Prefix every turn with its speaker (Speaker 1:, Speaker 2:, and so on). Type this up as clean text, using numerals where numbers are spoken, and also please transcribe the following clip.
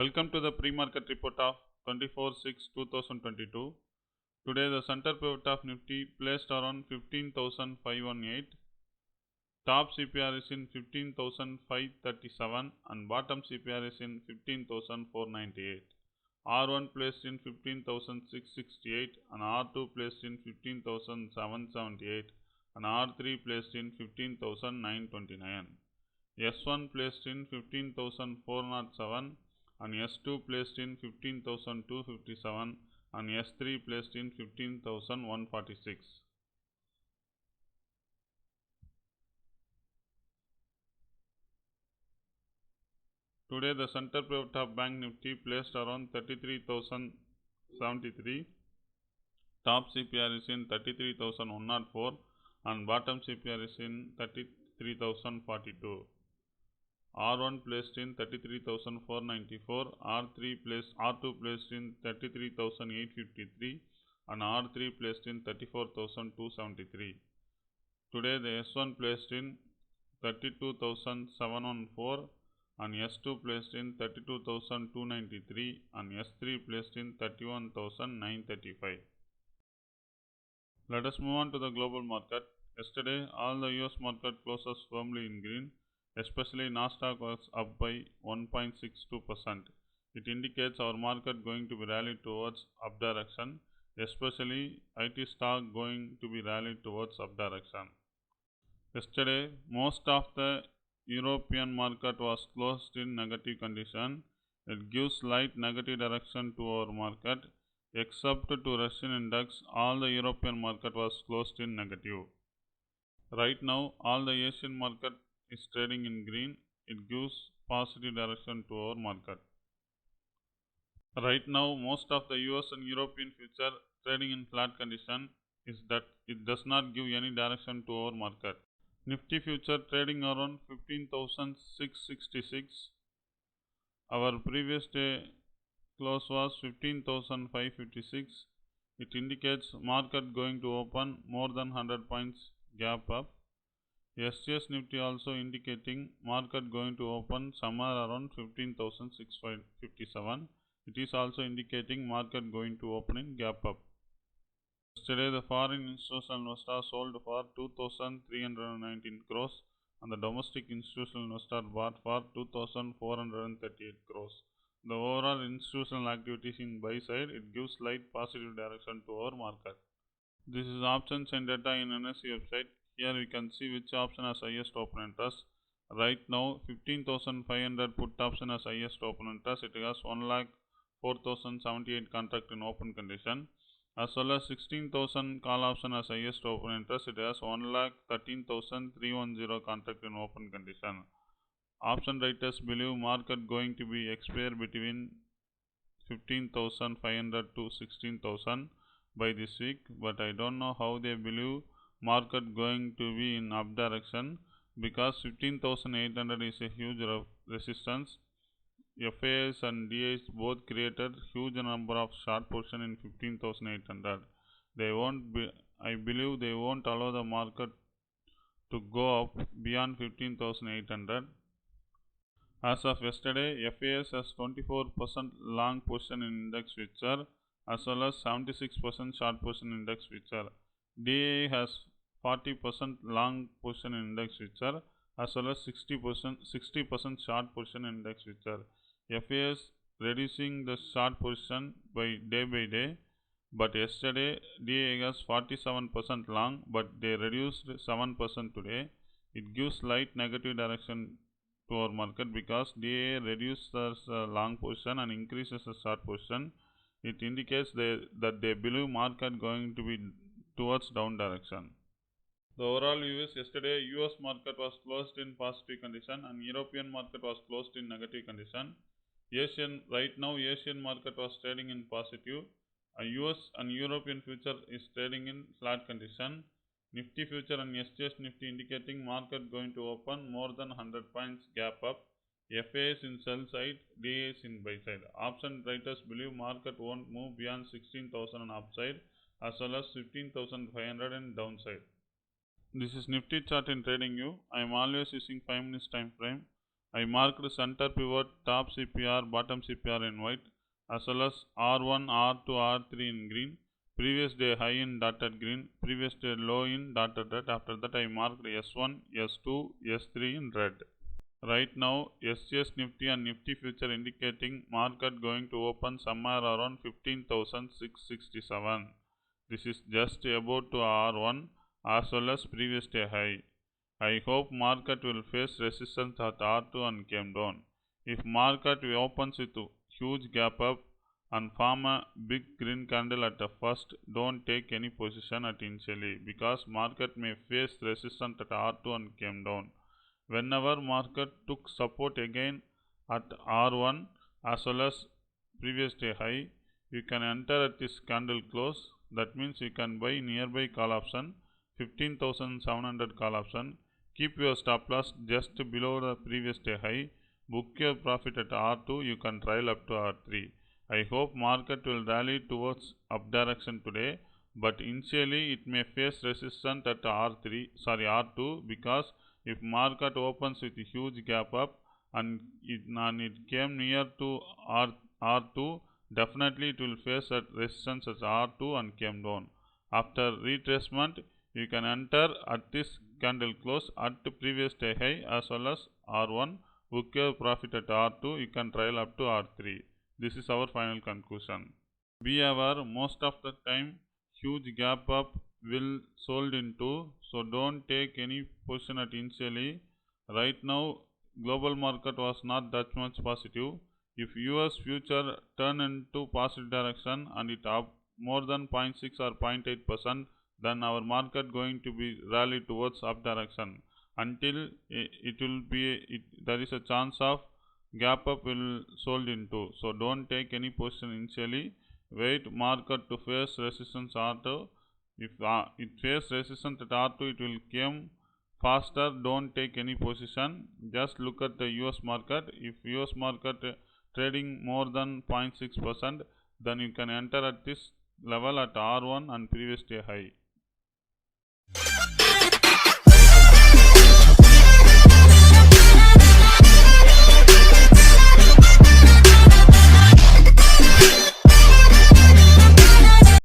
Speaker 1: Welcome to the pre-market report of 24/6/2022. Today the center pivot of Nifty placed around 15,518. Top CPR is in 15,537 and bottom CPR is in 15,498. R1 placed in 15,668 and R2 placed in 15,778 and R3 placed in 15,929. S1 placed in 15,407 and S2 placed in 15,257 and S3 placed in 15,146. Today the center pivot of Bank Nifty placed around 33,073. Top CPR is in 33,104 and bottom CPR is in 33,042. R1 placed in 33,494, R2 placed in 33,853 and R3 placed in 34,273. Today the S1 placed in 32,714 and S2 placed in 32,293 and S3 placed in 31,935. Let us move on to the global market. Yesterday all the US market closes firmly in green. Especially Nasdaq was up by 1.62%. It indicates our market going to be rallied towards up direction, especially IT stock going to be rallied towards up direction. Yesterday, most of the European market was closed in negative condition. It gives slight negative direction to our market. Except to Russian index, all the European market was closed in negative. Right now, all the Asian market is trading in green. It gives positive direction to our market. Right now most of the US and European future trading in flat condition is that it does not give any direction to our market. Nifty future trading around 15,666. Our previous day close was 15,556. It indicates market going to open more than 100 points gap up. SGS Nifty also indicating market going to open somewhere around 15,657. It is also indicating market going to open in gap up. Yesterday the foreign institutional investor sold for 2,319 crores and the domestic institutional investor bought for 2,438 crores. The overall institutional activities in buy side, it gives slight positive direction to our market. This is options and data in NSE website. Here we can see which option has highest open interest. Right now 15,500 put option has highest open interest. It has 1,04,078 contract in open condition. As well as 16,000 call option has highest open interest. It has 1,13,310 contract in open condition. Option writers believe market going to be expire between 15,500 to 16,000 by this week, but I don't know how they believe market going to be in up direction, because 15,800 is a huge resistance. FAS and DAs both created huge number of short position in 15,800. I believe they won't allow the market to go up beyond 15,800. As of yesterday, FAS has 24% long position in index future as well as 76% short position in index future. DA has 40% long position in index future as well as 60% short position in index future. FAS reducing the short position by day, but yesterday DA has 47% long, but they reduced 7% today. It gives slight negative direction to our market because DA reduces the long position and increases the short position. It indicates that they believe market going to be towards down direction. The overall view is yesterday US market was closed in positive condition and European market was closed in negative condition. Right now Asian market was trading in positive. US and European future is trading in flat condition. Nifty future and SGS Nifty indicating market going to open more than 100 points gap up. FA is in sell side, DA is in buy side. Option traders believe market won't move beyond 16,000 on upside as well as 15,500 in downside. This is Nifty chart in TradingView. I am always using 5 minutes time frame. I marked center pivot, top CPR, bottom CPR in white, as well as R1, R2, R3 in green, previous day high in dotted green, previous day low in dotted red. After that I marked S1, S2, S3 in red. Right now SGS Nifty and Nifty future indicating market going to open somewhere around 15,667. This is just about to R1 as well as previous day high. I hope market will face resistance at R2 and came down. If market opens with huge gap up and form a big green candle at the first, don't take any position at initially because market may face resistance at R2 and came down. Whenever market took support again at R1 as well as previous day high, you can enter at this candle close. That means you can buy nearby call option 15,700 call option. Keep your stop loss just below the previous day high. Book your profit at R2. You can trail up to R3. I hope market will rally towards up direction today, but initially it may face resistance at R2 because if market opens with a huge gap up and it came near to R2, definitely it will face a resistance at R2 and came down. After retracement, you can enter at this candle close at the previous day high as well as R1. Book your profit at R2. You can trail up to R3. This is our final conclusion. Be aware, most of the time huge gap up will sold into, so don't take any position at initially. Right now global market was not that much positive. If US future turn into positive direction and it up more than 0.6 or 0.8%, then our market going to be rally towards up direction. Until there is a chance of gap up will sold into, so don't take any position initially. Wait market to face resistance R2. If it face resistance at R2, it will come faster. Don't take any position. Just look at the US market. If US market trading more than 0.6%, then you can enter at this level at R1 and previous day high.